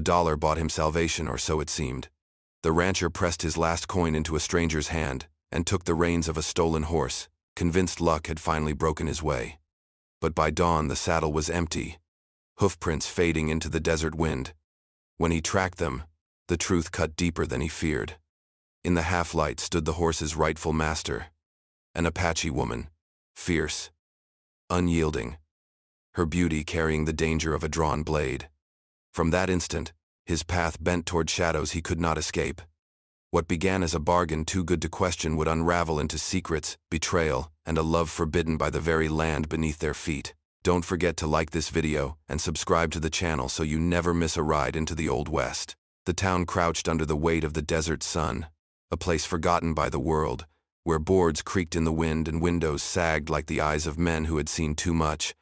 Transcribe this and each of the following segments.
$1 bought him salvation, or so it seemed. The rancher pressed his last coin into a stranger's hand and took the reins of a stolen horse, convinced luck had finally broken his way. But by dawn the saddle was empty, hoofprints fading into the desert wind. When he tracked them, the truth cut deeper than he feared. In the half-light stood the horse's rightful master, an Apache woman, fierce, unyielding, her beauty carrying the danger of a drawn blade. From that instant, his path bent toward shadows he could not escape. What began as a bargain too good to question would unravel into secrets, betrayal, and a love forbidden by the very land beneath their feet. Don't forget to like this video and subscribe to the channel so you never miss a ride into the Old West. The town crouched under the weight of the desert sun, a place forgotten by the world, where boards creaked in the wind and windows sagged like the eyes of men who had seen too much.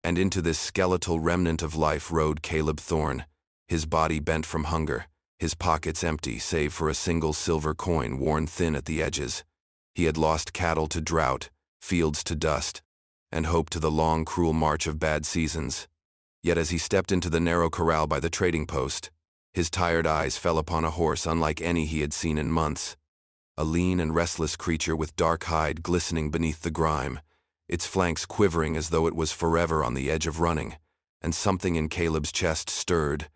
And into this skeletal remnant of life rode Caleb Thorne, his body bent from hunger, his pockets empty save for a single silver coin worn thin at the edges. He had lost cattle to drought, fields to dust, and hope to the long, cruel march of bad seasons. Yet as he stepped into the narrow corral by the trading post, his tired eyes fell upon a horse unlike any he had seen in months. A lean and restless creature with dark hide glistening beneath the grime, its flanks quivering as though it was forever on the edge of running, and something in Caleb's chest stirred,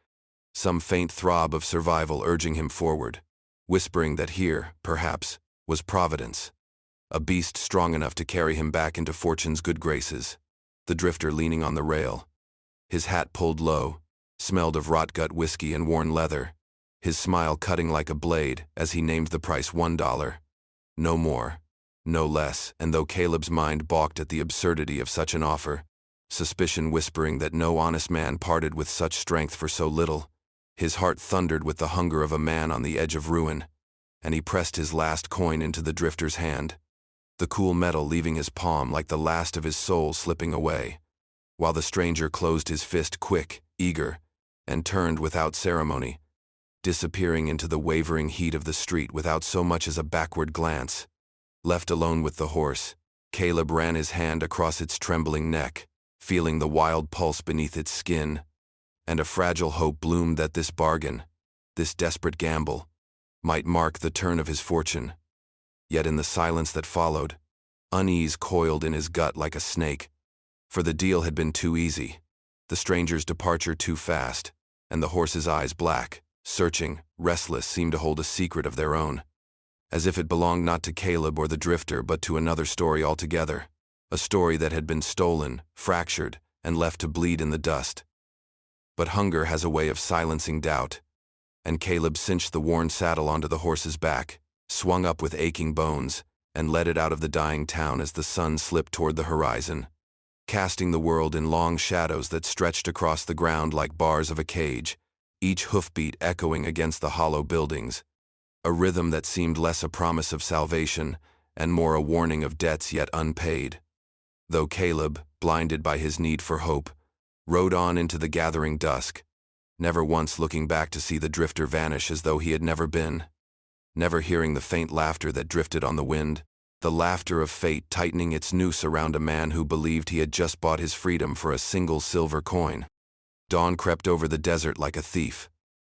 some faint throb of survival urging him forward, whispering that here, perhaps, was Providence, a beast strong enough to carry him back into fortune's good graces. The drifter leaning on the rail, his hat pulled low, smelled of rot-gut whiskey and worn leather, his smile cutting like a blade as he named the price $1. No more, no less, and though Caleb's mind balked at the absurdity of such an offer, suspicion whispering that no honest man parted with such strength for so little, his heart thundered with the hunger of a man on the edge of ruin, and he pressed his last coin into the drifter's hand, the cool metal leaving his palm like the last of his soul slipping away, while the stranger closed his fist quick, eager, and turned without ceremony, disappearing into the wavering heat of the street without so much as a backward glance. Left alone with the horse, Caleb ran his hand across its trembling neck, feeling the wild pulse beneath its skin, and a fragile hope bloomed that this bargain, this desperate gamble, might mark the turn of his fortune. Yet in the silence that followed, unease coiled in his gut like a snake, for the deal had been too easy, the stranger's departure too fast, and the horse's eyes black, searching, restless, seemed to hold a secret of their own, as if it belonged not to Caleb or the drifter but to another story altogether, a story that had been stolen, fractured, and left to bleed in the dust. But hunger has a way of silencing doubt, and Caleb cinched the worn saddle onto the horse's back, swung up with aching bones, and led it out of the dying town as the sun slipped toward the horizon, casting the world in long shadows that stretched across the ground like bars of a cage, each hoofbeat echoing against the hollow buildings, a rhythm that seemed less a promise of salvation and more a warning of debts yet unpaid. Though Caleb, blinded by his need for hope, rode on into the gathering dusk, never once looking back to see the drifter vanish as though he had never been, never hearing the faint laughter that drifted on the wind, the laughter of fate tightening its noose around a man who believed he had just bought his freedom for a single silver coin. Dawn crept over the desert like a thief,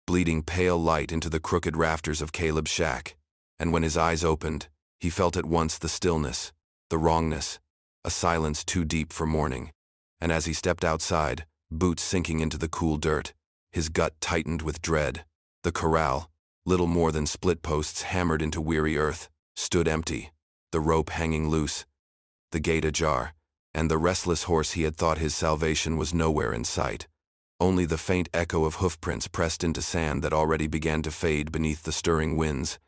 bleeding pale light into the crooked rafters of Caleb's shack, and when his eyes opened, he felt at once the stillness, the wrongness, a silence too deep for mourning, and as he stepped outside, boots sinking into the cool dirt, his gut tightened with dread. The corral, little more than split posts hammered into weary earth, stood empty, the rope hanging loose, the gate ajar, and the restless horse he had thought his salvation was nowhere in sight. Only the faint echo of hoofprints pressed into sand that already began to fade beneath the stirring winds,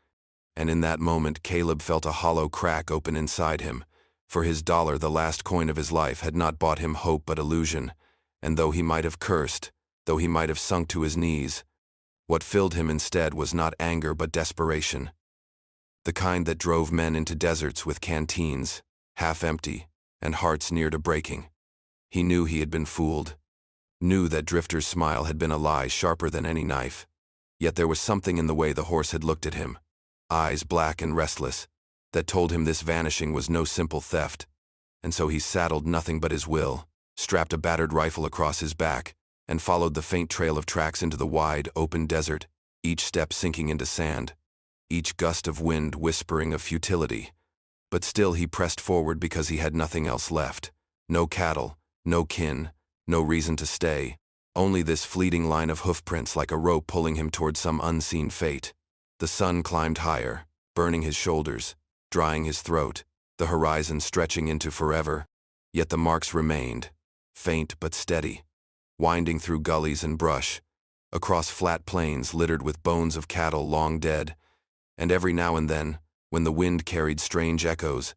and in that moment Caleb felt a hollow crack open inside him, for his $1, the last coin of his life, had not bought him hope but illusion, and though he might have cursed, though he might have sunk to his knees, what filled him instead was not anger but desperation, the kind that drove men into deserts with canteens, half empty, and hearts near to breaking. He knew he had been fooled, knew that Drifter's smile had been a lie sharper than any knife, yet there was something in the way the horse had looked at him, eyes black and restless, that told him this vanishing was no simple theft, and so he saddled nothing but his will, strapped a battered rifle across his back, and followed the faint trail of tracks into the wide, open desert, each step sinking into sand, each gust of wind whispering of futility. But still he pressed forward because he had nothing else left. No cattle, no kin, no reason to stay, only this fleeting line of hoofprints like a rope pulling him toward some unseen fate. The sun climbed higher, burning his shoulders, drying his throat, the horizon stretching into forever. Yet the marks remained, faint but steady, winding through gullies and brush, across flat plains littered with bones of cattle long dead, and every now and then, when the wind carried strange echoes,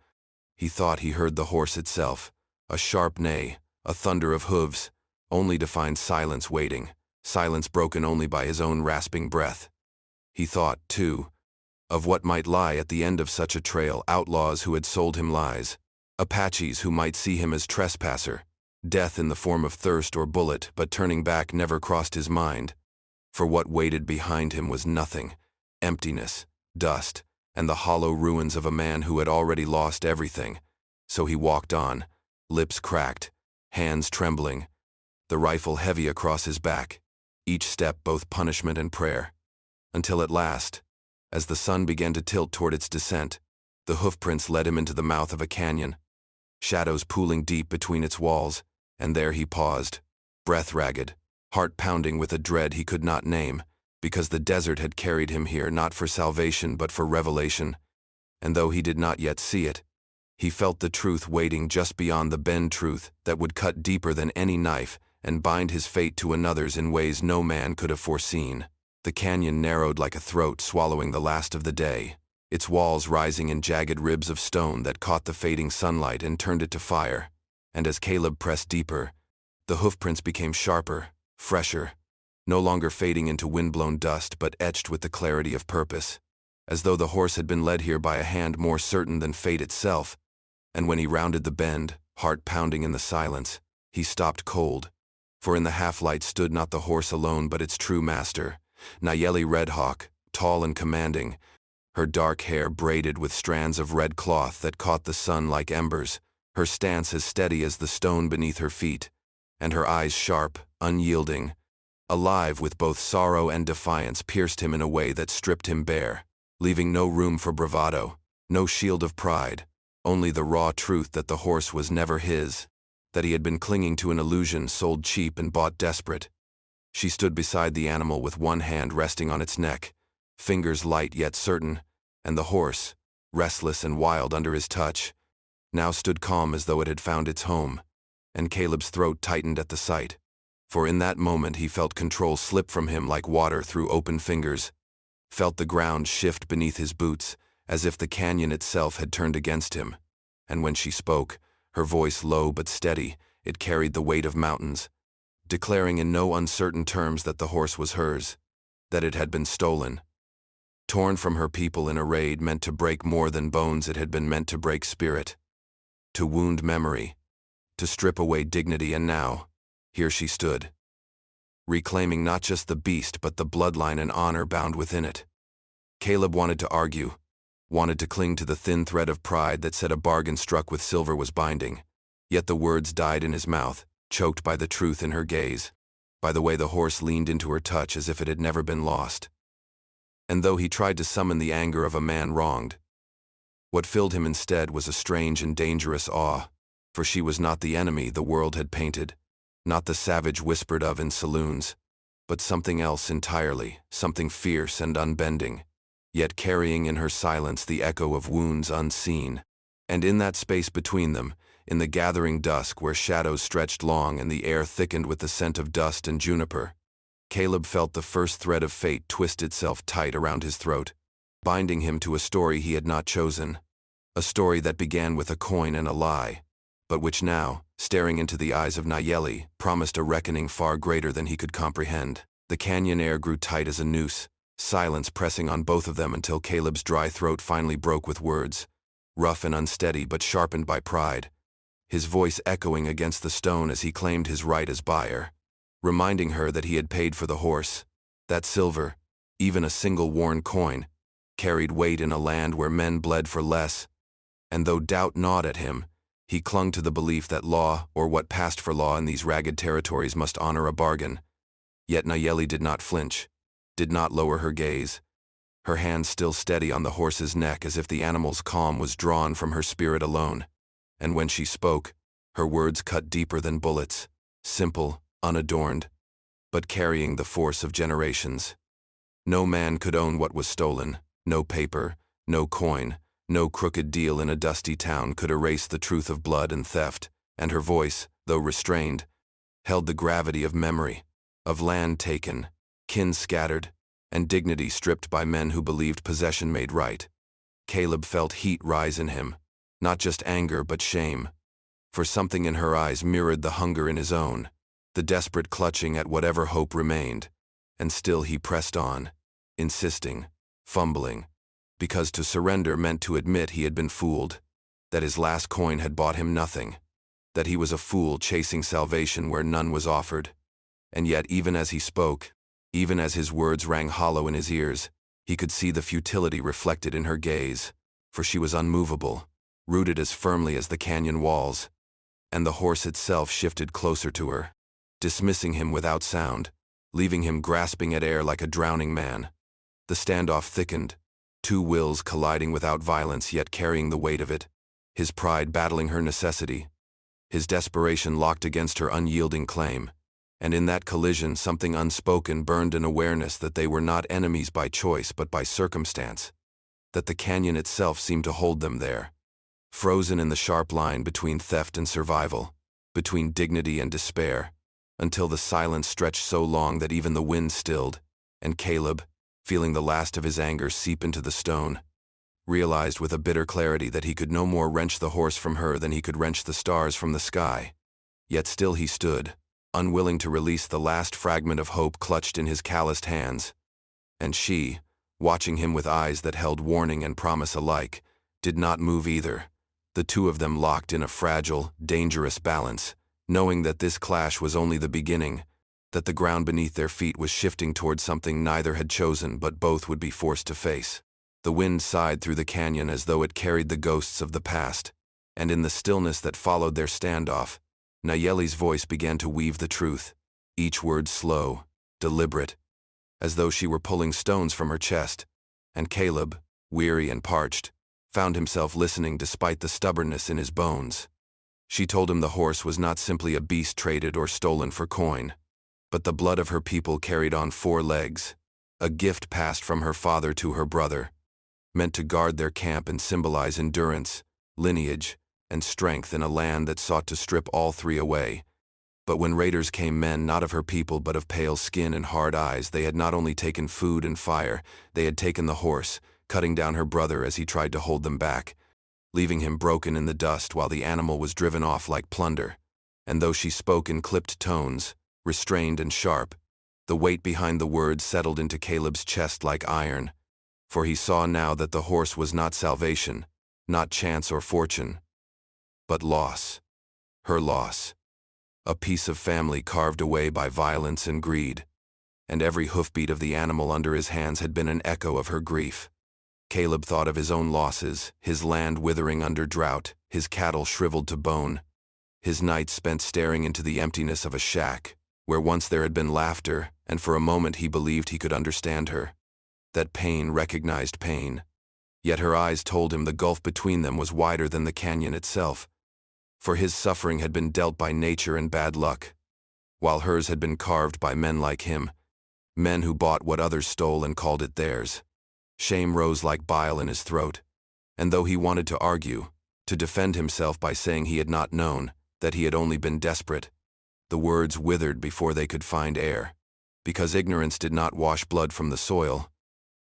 he thought he heard the horse itself, a sharp neigh, a thunder of hooves, only to find silence waiting, silence broken only by his own rasping breath. He thought, too, of what might lie at the end of such a trail, outlaws who had sold him lies, Apaches who might see him as trespasser, death in the form of thirst or bullet, but turning back never crossed his mind. For what waited behind him was nothing, emptiness, dust, and the hollow ruins of a man who had already lost everything. So he walked on, lips cracked, hands trembling, the rifle heavy across his back, each step both punishment and prayer. Until at last, as the sun began to tilt toward its descent, the hoofprints led him into the mouth of a canyon, shadows pooling deep between its walls, and there he paused, breath ragged, heart pounding with a dread he could not name, because the desert had carried him here not for salvation but for revelation, and though he did not yet see it, he felt the truth waiting just beyond the bend, truth that would cut deeper than any knife and bind his fate to another's in ways no man could have foreseen. The canyon narrowed like a throat swallowing the last of the day, its walls rising in jagged ribs of stone that caught the fading sunlight and turned it to fire. And as Caleb pressed deeper, the hoofprints became sharper, fresher, no longer fading into wind-blown dust but etched with the clarity of purpose, as though the horse had been led here by a hand more certain than fate itself. And when he rounded the bend, heart pounding in the silence, he stopped cold, for in the half-light stood not the horse alone but its true master, Nayeli Redhawk, tall and commanding, her dark hair braided with strands of red cloth that caught the sun like embers, her stance as steady as the stone beneath her feet, and her eyes sharp, unyielding, alive with both sorrow and defiance, pierced him in a way that stripped him bare, leaving no room for bravado, no shield of pride, only the raw truth that the horse was never his, that he had been clinging to an illusion sold cheap and bought desperate. She stood beside the animal with one hand resting on its neck, fingers light yet certain, and the horse, restless and wild under his touch, now stood calm as though it had found its home, and Caleb's throat tightened at the sight, for in that moment he felt control slip from him like water through open fingers, felt the ground shift beneath his boots, as if the canyon itself had turned against him, and when she spoke, her voice low but steady, it carried the weight of mountains, declaring in no uncertain terms that the horse was hers, that it had been stolen. Torn from her people in a raid meant to break more than bones, it had been meant to break spirit, to wound memory, to strip away dignity, and now, here she stood, reclaiming not just the beast but the bloodline and honor bound within it. Caleb wanted to argue, wanted to cling to the thin thread of pride that said a bargain struck with silver was binding, yet the words died in his mouth, choked by the truth in her gaze, by the way the horse leaned into her touch as if it had never been lost. And though he tried to summon the anger of a man wronged, what filled him instead was a strange and dangerous awe, for she was not the enemy the world had painted, not the savage whispered of in saloons, but something else entirely, something fierce and unbending, yet carrying in her silence the echo of wounds unseen. And in that space between them, in the gathering dusk where shadows stretched long and the air thickened with the scent of dust and juniper, Caleb felt the first thread of fate twist itself tight around his throat, binding him to a story he had not chosen, a story that began with a coin and a lie, but which now, staring into the eyes of Nayeli, promised a reckoning far greater than he could comprehend. The canyon air grew tight as a noose, silence pressing on both of them until Caleb's dry throat finally broke with words, rough and unsteady but sharpened by pride, his voice echoing against the stone as he claimed his right as buyer, reminding her that he had paid for the horse, that silver, even a single worn coin, carried weight in a land where men bled for less, and though doubt gnawed at him, he clung to the belief that law, or what passed for law in these ragged territories, must honor a bargain, Yet Nayeli did not flinch, did not lower her gaze, her hand still steady on the horse's neck as if the animal's calm was drawn from her spirit alone. And when she spoke, her words cut deeper than bullets, simple, unadorned, but carrying the force of generations. No man could own what was stolen, no paper, no coin, no crooked deal in a dusty town could erase the truth of blood and theft, and her voice, though restrained, held the gravity of memory, of land taken, kin scattered, and dignity stripped by men who believed possession made right. Caleb felt heat rise in him, not just anger but shame, for something in her eyes mirrored the hunger in his own, the desperate clutching at whatever hope remained, and still he pressed on, insisting, fumbling, because to surrender meant to admit he had been fooled, that his last coin had bought him nothing, that he was a fool chasing salvation where none was offered. And yet even as he spoke, even as his words rang hollow in his ears, he could see the futility reflected in her gaze, for she was unmovable, rooted as firmly as the canyon walls, and the horse itself shifted closer to her, dismissing him without sound, leaving him grasping at air like a drowning man. The standoff thickened, two wills colliding without violence yet carrying the weight of it, his pride battling her necessity, his desperation locked against her unyielding claim. And in that collision something unspoken burned an awareness that they were not enemies by choice but by circumstance, that the canyon itself seemed to hold them there, frozen in the sharp line between theft and survival, between dignity and despair, until the silence stretched so long that even the wind stilled, and Caleb, feeling the last of his anger seep into the stone, realized with a bitter clarity that he could no more wrench the horse from her than he could wrench the stars from the sky. Yet still he stood, unwilling to release the last fragment of hope clutched in his calloused hands. And she, watching him with eyes that held warning and promise alike, did not move either, the two of them locked in a fragile, dangerous balance, knowing that this clash was only the beginning, that the ground beneath their feet was shifting toward something neither had chosen but both would be forced to face. The wind sighed through the canyon as though it carried the ghosts of the past, and in the stillness that followed their standoff, Nayeli's voice began to weave the truth, each word slow, deliberate, as though she were pulling stones from her chest, and Caleb, weary and parched, found himself listening despite the stubbornness in his bones. She told him the horse was not simply a beast traded or stolen for coin, but the blood of her people carried on 4 legs, a gift passed from her father to her brother, meant to guard their camp and symbolize endurance, lineage, and strength in a land that sought to strip all 3 away. But when raiders came, men not of her people but of pale skin and hard eyes, they had not only taken food and fire, they had taken the horse, cutting down her brother as he tried to hold them back, leaving him broken in the dust while the animal was driven off like plunder. And though she spoke in clipped tones, restrained and sharp, the weight behind the words settled into Caleb's chest like iron, for he saw now that the horse was not salvation, not chance or fortune, but loss. Her loss. A piece of family carved away by violence and greed, and every hoofbeat of the animal under his hands had been an echo of her grief. Caleb thought of his own losses, his land withering under drought, his cattle shriveled to bone, his nights spent staring into the emptiness of a shack, where once there had been laughter, and for a moment he believed he could understand her. That pain recognized pain. Yet her eyes told him the gulf between them was wider than the canyon itself, for his suffering had been dealt by nature and bad luck, while hers had been carved by men like him, men who bought what others stole and called it theirs. Shame rose like bile in his throat, and though he wanted to argue, to defend himself by saying he had not known, that he had only been desperate, the words withered before they could find air, because ignorance did not wash blood from the soil,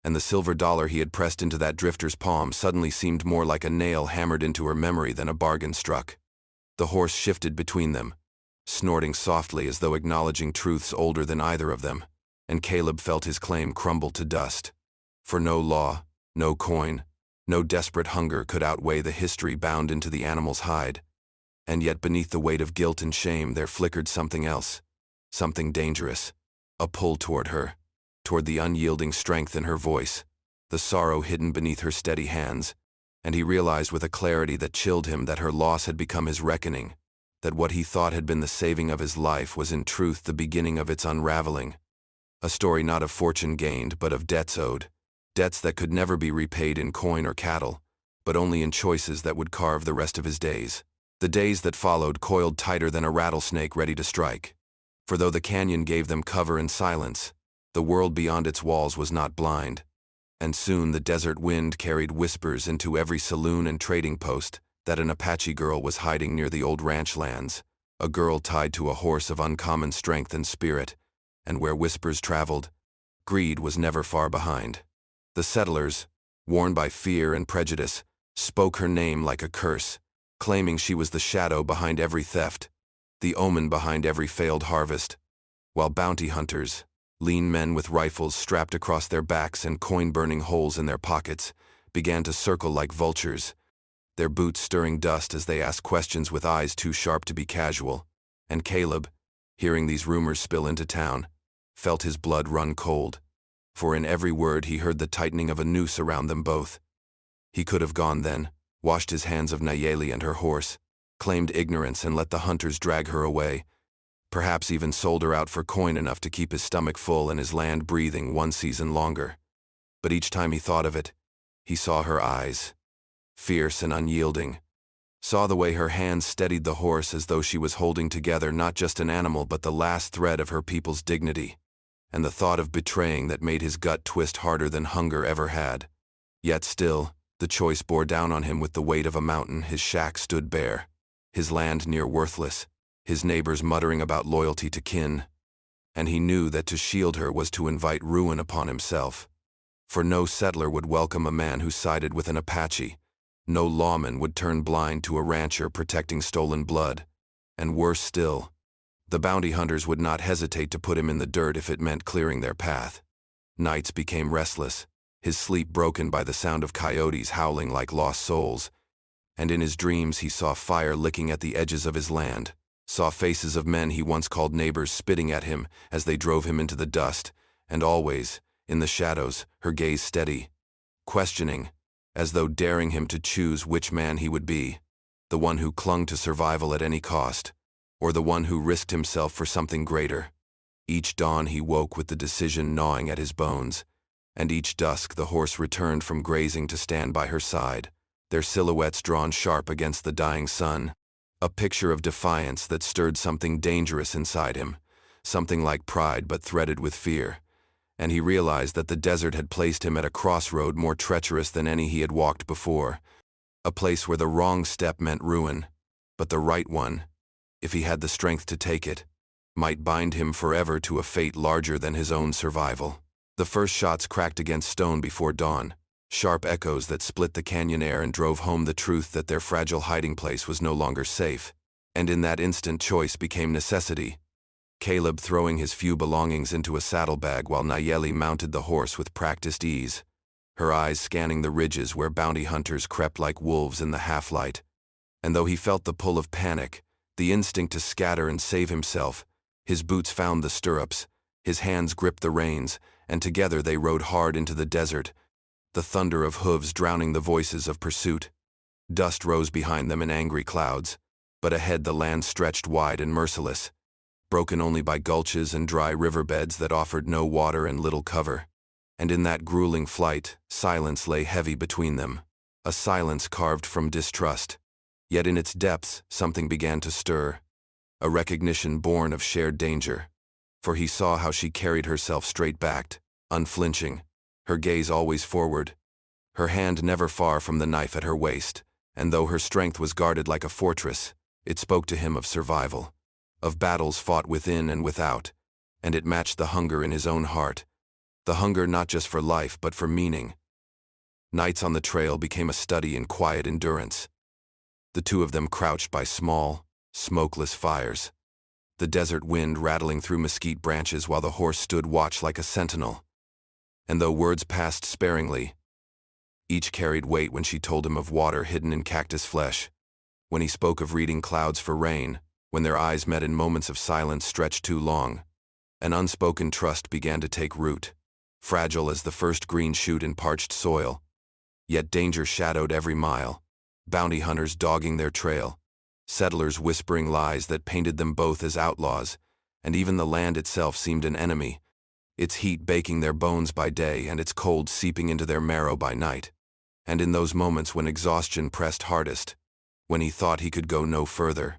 and the silver dollar he had pressed into that drifter's palm suddenly seemed more like a nail hammered into her memory than a bargain struck. The horse shifted between them, snorting softly as though acknowledging truths older than either of them, and Caleb felt his claim crumble to dust. For no law, no coin, no desperate hunger could outweigh the history bound into the animal's hide. And yet beneath the weight of guilt and shame there flickered something else, something dangerous, a pull toward her, toward the unyielding strength in her voice, the sorrow hidden beneath her steady hands, and he realized with a clarity that chilled him that her loss had become his reckoning, that what he thought had been the saving of his life was in truth the beginning of its unraveling. A story not of fortune gained, but of debts owed. Debts that could never be repaid in coin or cattle, but only in choices that would carve the rest of his days. The days that followed coiled tighter than a rattlesnake ready to strike. For though the canyon gave them cover and silence, the world beyond its walls was not blind. And soon the desert wind carried whispers into every saloon and trading post that an Apache girl was hiding near the old ranch lands, a girl tied to a horse of uncommon strength and spirit, and where whispers traveled, greed was never far behind. The settlers, worn by fear and prejudice, spoke her name like a curse, claiming she was the shadow behind every theft, the omen behind every failed harvest, while bounty hunters, lean men with rifles strapped across their backs and coin-burning holes in their pockets, began to circle like vultures, their boots stirring dust as they asked questions with eyes too sharp to be casual. And Caleb, hearing these rumors spill into town, felt his blood run cold, for in every word he heard the tightening of a noose around them both. He could have gone then, washed his hands of Nayeli and her horse, claimed ignorance and let the hunters drag her away, perhaps even sold her out for coin enough to keep his stomach full and his land breathing one season longer. But each time he thought of it, he saw her eyes, fierce and unyielding, saw the way her hands steadied the horse as though she was holding together not just an animal but the last thread of her people's dignity, and the thought of betraying that made his gut twist harder than hunger ever had. Yet still, the choice bore down on him with the weight of a mountain. His shack stood bare, his land near worthless, his neighbors muttering about loyalty to kin, and he knew that to shield her was to invite ruin upon himself. For no settler would welcome a man who sided with an Apache. No lawman would turn blind to a rancher protecting stolen blood. And worse still, the bounty hunters would not hesitate to put him in the dirt if it meant clearing their path. Nights became restless, his sleep broken by the sound of coyotes howling like lost souls, and in his dreams he saw fire licking at the edges of his land, saw faces of men he once called neighbors spitting at him as they drove him into the dust, and always, in the shadows, her gaze steady, questioning, as though daring him to choose which man he would be, the one who clung to survival at any cost, or the one who risked himself for something greater. Each dawn he woke with the decision gnawing at his bones, and each dusk the horse returned from grazing to stand by her side, their silhouettes drawn sharp against the dying sun, a picture of defiance that stirred something dangerous inside him, something like pride but threaded with fear. And he realized that the desert had placed him at a crossroad more treacherous than any he had walked before, a place where the wrong step meant ruin, but the right one, if he had the strength to take it, might bind him forever to a fate larger than his own survival. The first shots cracked against stone before dawn, sharp echoes that split the canyon air and drove home the truth that their fragile hiding place was no longer safe. And in that instant choice became necessity, Caleb throwing his few belongings into a saddlebag while Nayeli mounted the horse with practiced ease, her eyes scanning the ridges where bounty hunters crept like wolves in the half-light. And though he felt the pull of panic, the instinct to scatter and save himself, his boots found the stirrups, his hands gripped the reins, and together they rode hard into the desert, the thunder of hooves drowning the voices of pursuit. Dust rose behind them in angry clouds, but ahead the land stretched wide and merciless, broken only by gulches and dry riverbeds that offered no water and little cover. And in that grueling flight, silence lay heavy between them, a silence carved from distrust. Yet in its depths, something began to stir, a recognition born of shared danger. For he saw how she carried herself straight-backed, unflinching, her gaze always forward, her hand never far from the knife at her waist, and though her strength was guarded like a fortress, it spoke to him of survival, of battles fought within and without, and it matched the hunger in his own heart, the hunger not just for life but for meaning. Nights on the trail became a study in quiet endurance. The two of them crouched by small, smokeless fires, the desert wind rattling through mesquite branches while the horse stood watch like a sentinel. And though words passed sparingly, each carried weight when she told him of water hidden in cactus flesh, when he spoke of reading clouds for rain, when their eyes met in moments of silence stretched too long. An unspoken trust began to take root, fragile as the first green shoot in parched soil. Yet danger shadowed every mile, bounty hunters dogging their trail, settlers whispering lies that painted them both as outlaws, and even the land itself seemed an enemy. its heat baking their bones by day and its cold seeping into their marrow by night. And in those moments when exhaustion pressed hardest, when he thought he could go no further,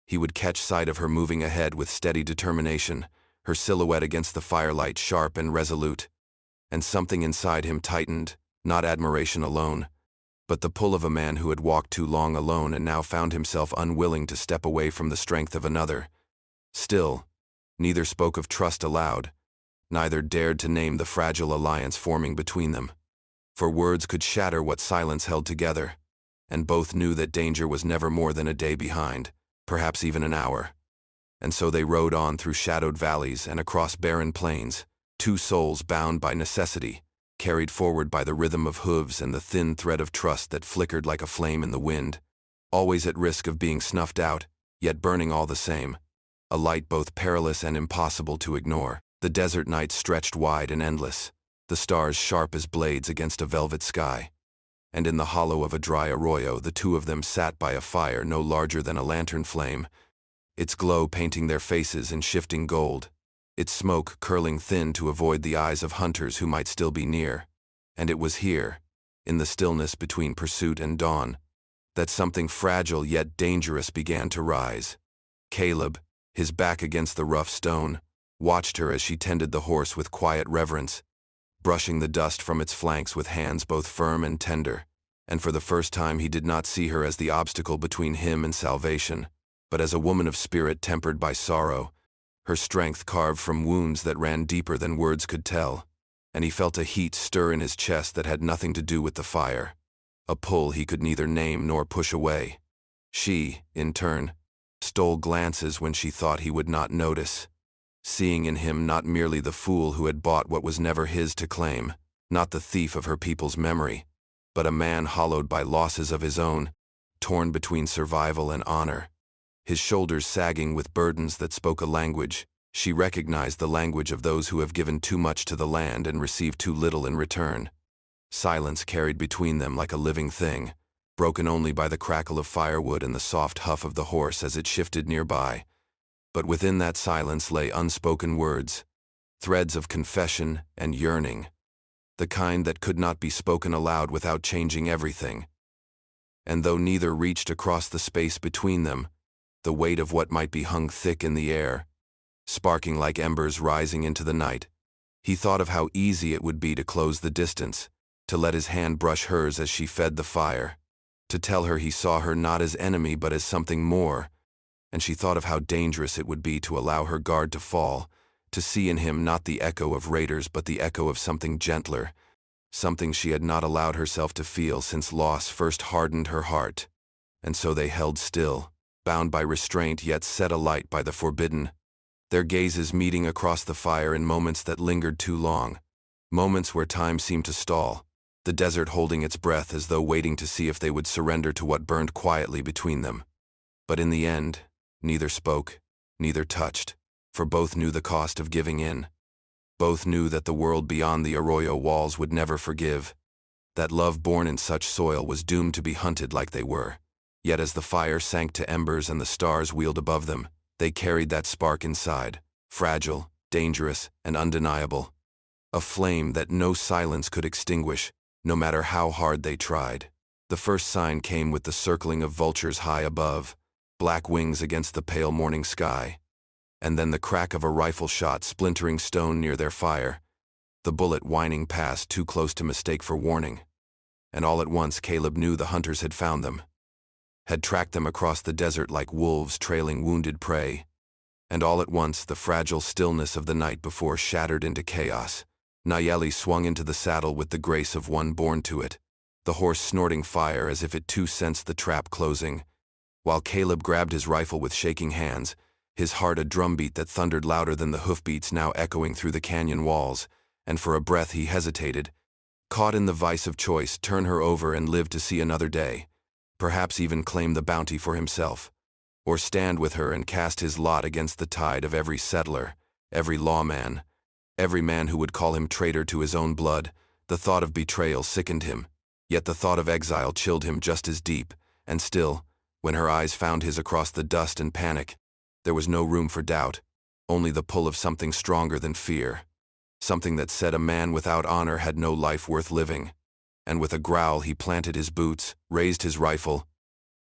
he would catch sight of her moving ahead with steady determination, her silhouette against the firelight sharp and resolute. And something inside him tightened, not admiration alone, but the pull of a man who had walked too long alone and now found himself unwilling to step away from the strength of another. Still, neither spoke of trust aloud, neither dared to name the fragile alliance forming between them. For words could shatter what silence held together, and both knew that danger was never more than a day behind, perhaps even an hour. And so they rode on through shadowed valleys and across barren plains, two souls bound by necessity, carried forward by the rhythm of hooves and the thin thread of trust that flickered like a flame in the wind, always at risk of being snuffed out, yet burning all the same, a light both perilous and impossible to ignore. The desert night stretched wide and endless, the stars sharp as blades against a velvet sky. And in the hollow of a dry arroyo the two of them sat by a fire no larger than a lantern flame, its glow painting their faces in shifting gold, its smoke curling thin to avoid the eyes of hunters who might still be near. And it was here, in the stillness between pursuit and dawn, that something fragile yet dangerous began to rise. Caleb, his back against the rough stone, watched her as she tended the horse with quiet reverence, brushing the dust from its flanks with hands both firm and tender. And for the first time he did not see her as the obstacle between him and salvation, but as a woman of spirit tempered by sorrow, her strength carved from wounds that ran deeper than words could tell. And he felt a heat stir in his chest that had nothing to do with the fire, a pull he could neither name nor push away. She, in turn, stole glances when she thought he would not notice, seeing in him not merely the fool who had bought what was never his to claim, not the thief of her people's memory, but a man hollowed by losses of his own, torn between survival and honor. His shoulders sagging with burdens that spoke a language. She recognized the language of those who have given too much to the land and received too little in return. Silence carried between them like a living thing, broken only by the crackle of firewood and the soft huff of the horse as it shifted nearby. But within that silence lay unspoken words, threads of confession and yearning, the kind that could not be spoken aloud without changing everything. And though neither reached across the space between them, the weight of what might be hung thick in the air, sparking like embers rising into the night, he thought of how easy it would be to close the distance, to let his hand brush hers as she fed the fire, to tell her he saw her not as enemy but as something more. And she thought of how dangerous it would be to allow her guard to fall, to see in him not the echo of raiders but the echo of something gentler, something she had not allowed herself to feel since loss first hardened her heart. And so they held still, bound by restraint yet set alight by the forbidden, their gazes meeting across the fire in moments that lingered too long, moments where time seemed to stall, the desert holding its breath as though waiting to see if they would surrender to what burned quietly between them. But in the end, neither spoke, neither touched, for both knew the cost of giving in. Both knew that the world beyond the arroyo walls would never forgive, that love born in such soil was doomed to be hunted like they were. Yet as the fire sank to embers and the stars wheeled above them, they carried that spark inside, fragile, dangerous, and undeniable. A flame that no silence could extinguish, no matter how hard they tried. The first sign came with the circling of vultures high above, black wings against the pale morning sky. And then the crack of a rifle shot splintering stone near their fire, the bullet whining past too close to mistake for warning. And all at once Caleb knew the hunters had found them, had tracked them across the desert like wolves trailing wounded prey. And all at once the fragile stillness of the night before shattered into chaos. Nayeli swung into the saddle with the grace of one born to it, the horse snorting fire as if it too sensed the trap closing, while Caleb grabbed his rifle with shaking hands, his heart a drumbeat that thundered louder than the hoofbeats now echoing through the canyon walls, and for a breath he hesitated, caught in the vice of choice, turn her over and live to see another day, perhaps even claim the bounty for himself, or stand with her and cast his lot against the tide of every settler, every lawman, every man who would call him traitor to his own blood. The thought of betrayal sickened him, yet the thought of exile chilled him just as deep, and still, when her eyes found his across the dust and panic, there was no room for doubt, only the pull of something stronger than fear. something that said a man without honor had no life worth living. And with a growl he planted his boots, raised his rifle,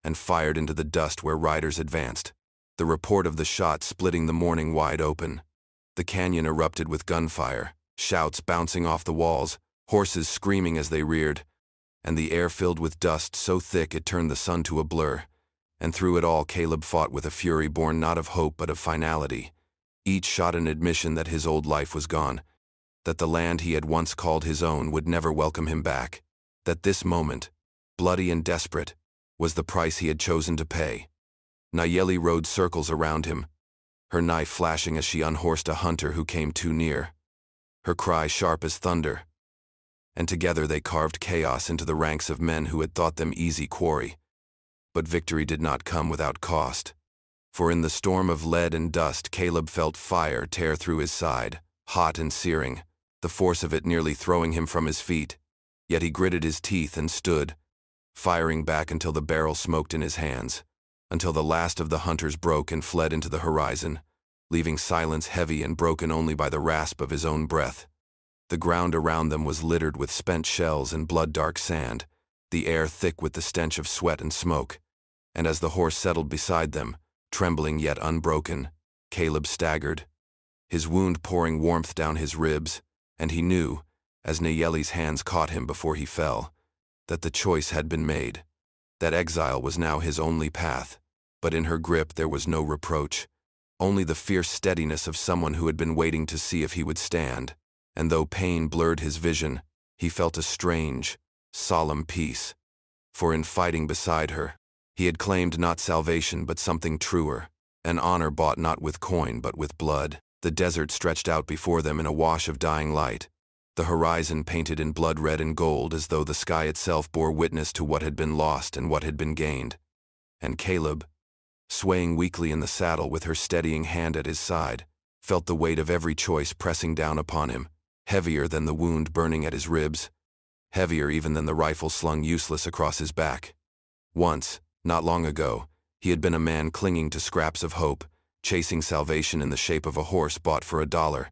and fired into the dust where riders advanced, the report of the shot splitting the morning wide open. The canyon erupted with gunfire, shouts bouncing off the walls, horses screaming as they reared, and the air filled with dust so thick it turned the sun to a blur. And through it all Caleb fought with a fury born not of hope but of finality. Each shot an admission that his old life was gone, that the land he had once called his own would never welcome him back, that this moment, bloody and desperate, was the price he had chosen to pay. Nayeli rode circles around him, her knife flashing as she unhorsed a hunter who came too near, her cry sharp as thunder. And together they carved chaos into the ranks of men who had thought them easy quarry. But victory did not come without cost. For in the storm of lead and dust Caleb felt fire tear through his side, hot and searing, the force of it nearly throwing him from his feet. Yet he gritted his teeth and stood, firing back until the barrel smoked in his hands, until the last of the hunters broke and fled into the horizon, leaving silence heavy and broken only by the rasp of his own breath. The ground around them was littered with spent shells and blood-dark sand, the air thick with the stench of sweat and smoke. And as the horse settled beside them, trembling yet unbroken, Caleb staggered, his wound pouring warmth down his ribs, and he knew, as Nayeli's hands caught him before he fell, that the choice had been made, that exile was now his only path. But in her grip there was no reproach, only the fierce steadiness of someone who had been waiting to see if he would stand. And though pain blurred his vision, he felt a strange, solemn peace. For in fighting beside her, he had claimed not salvation but something truer, an honor bought not with coin but with blood. The desert stretched out before them in a wash of dying light, the horizon painted in blood red and gold as though the sky itself bore witness to what had been lost and what had been gained. And Caleb, swaying weakly in the saddle with her steadying hand at his side, felt the weight of every choice pressing down upon him, heavier than the wound burning at his ribs, heavier even than the rifle slung useless across his back. Once, not long ago, he had been a man clinging to scraps of hope, chasing salvation in the shape of a horse bought for $1.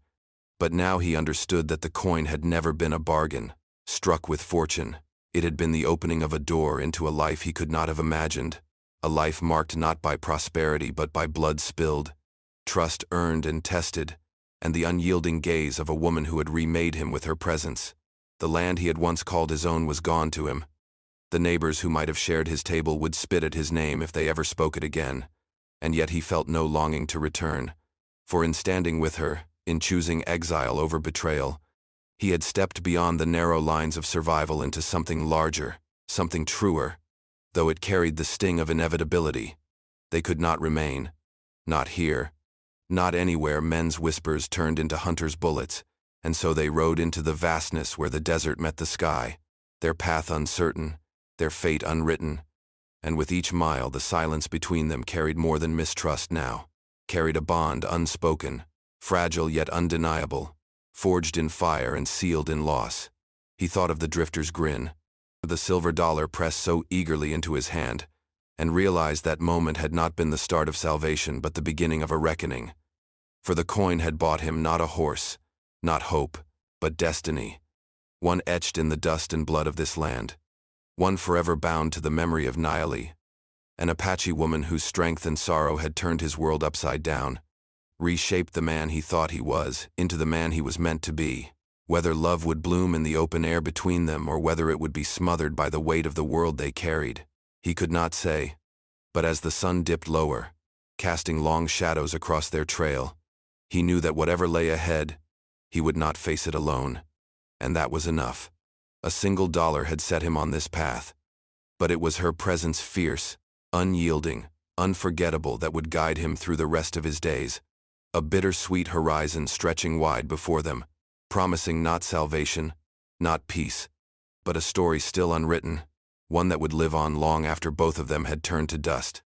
But now he understood that the coin had never been a bargain, struck with fortune. It had been the opening of a door into a life he could not have imagined, a life marked not by prosperity but by blood spilled, trust earned and tested, and the unyielding gaze of a woman who had remade him with her presence. The land he had once called his own was gone to him. The neighbors who might have shared his table would spit at his name if they ever spoke it again, and yet he felt no longing to return. For in standing with her, in choosing exile over betrayal, he had stepped beyond the narrow lines of survival into something larger, something truer. Though it carried the sting of inevitability, they could not remain. Not here. Not anywhere. Men's whispers turned into hunters' bullets, and so they rode into the vastness where the desert met the sky, their path uncertain, their fate unwritten. And with each mile the silence between them carried more than mistrust now, carried a bond unspoken, fragile yet undeniable, forged in fire and sealed in loss. He thought of the drifter's grin, the silver dollar pressed so eagerly into his hand, and realized that moment had not been the start of salvation but the beginning of a reckoning. For the coin had bought him not a horse, not hope, but destiny, one etched in the dust and blood of this land, one forever bound to the memory of Nayeli, an Apache woman whose strength and sorrow had turned his world upside down, reshaped the man he thought he was into the man he was meant to be. Whether love would bloom in the open air between them or whether it would be smothered by the weight of the world they carried, he could not say. But as the sun dipped lower, casting long shadows across their trail, he knew that whatever lay ahead, he would not face it alone. And that was enough. A single dollar had set him on this path, but it was her presence, fierce, unyielding, unforgettable, that would guide him through the rest of his days. A bittersweet horizon stretching wide before them, promising not salvation, not peace, but a story still unwritten, one that would live on long after both of them had turned to dust.